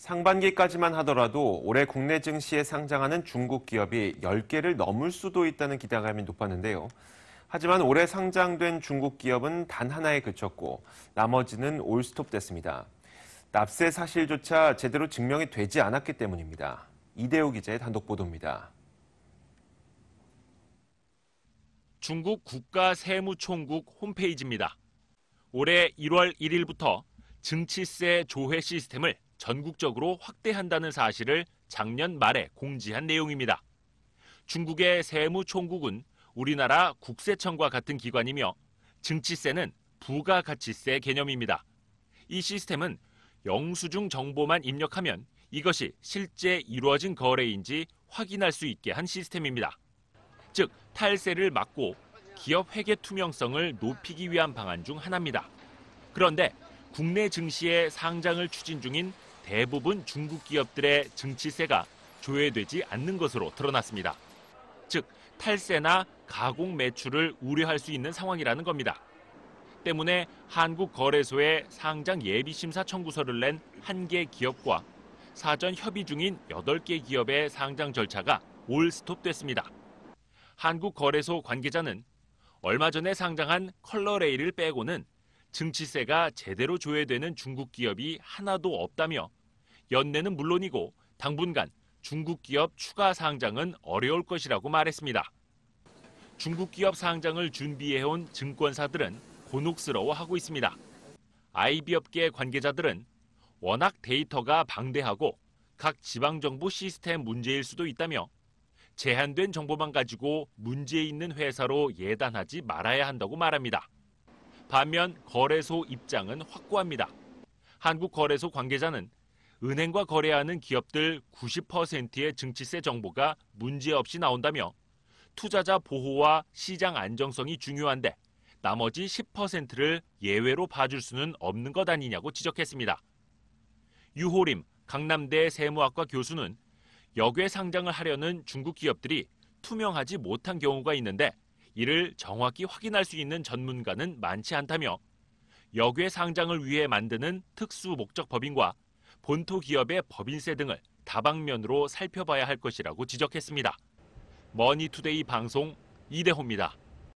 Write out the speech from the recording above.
상반기까지만 하더라도 올해 국내 증시에 상장하는 중국 기업이 10개를 넘을 수도 있다는 기대감이 높았는데요. 하지만 올해 상장된 중국 기업은 단 하나에 그쳤고 나머지는 올스톱 됐습니다. 납세 사실조차 제대로 증명이 되지 않았기 때문입니다. 이대호 기자의 단독 보도입니다. 중국 국가세무총국 홈페이지입니다. 올해 1월 1일부터 증치세 조회 시스템을 전국적으로 확대한다는 사실을 작년 말에 공지한 내용입니다. 중국의 세무총국은 우리나라 국세청과 같은 기관이며 증치세는 부가가치세 개념입니다. 이 시스템은 영수증 정보만 입력하면 이것이 실제 이루어진 거래인지 확인할 수 있게 한 시스템입니다. 즉, 탈세를 막고 기업 회계 투명성을 높이기 위한 방안 중 하나입니다. 그런데 국내 증시의 상장을 추진 중인 대부분 중국 기업들의 증치세가 조회되지 않는 것으로 드러났습니다. 즉, 탈세나 가공 매출을 우려할 수 있는 상황이라는 겁니다. 때문에 한국거래소에 상장 예비심사 청구서를 낸 1개 기업과 사전 협의 중인 8개 기업의 상장 절차가 올 스톱됐습니다. 한국거래소 관계자는 얼마 전에 상장한 컬러레일을 빼고는 증치세가 제대로 조회되는 중국 기업이 하나도 없다며 연내는 물론이고 당분간 중국 기업 추가 상장은 어려울 것이라고 말했습니다. 중국 기업 상장을 준비해온 증권사들은 곤혹스러워하고 있습니다. IB업계 관계자들은 워낙 데이터가 방대하고 각 지방정부 시스템 문제일 수도 있다며 제한된 정보만 가지고 문제 있는 회사로 예단하지 말아야 한다고 말합니다. 반면 거래소 입장은 확고합니다. 한국거래소 관계자는 은행과 거래하는 기업들 90%의 증치세 정보가 문제없이 나온다며 투자자 보호와 시장 안정성이 중요한데 나머지 10%를 예외로 봐줄 수는 없는 것 아니냐고 지적했습니다. 유호림 강남대 세무학과 교수는 역외 상장을 하려는 중국 기업들이 투명하지 못한 경우가 있는데 이를 정확히 확인할 수 있는 전문가는 많지 않다며 역외 상장을 위해 만드는 특수 목적 법인과 본토 기업의 법인세 등을 다방면으로 살펴봐야 할 것이라고 지적했습니다. 머니투데이 방송 이대호입니다.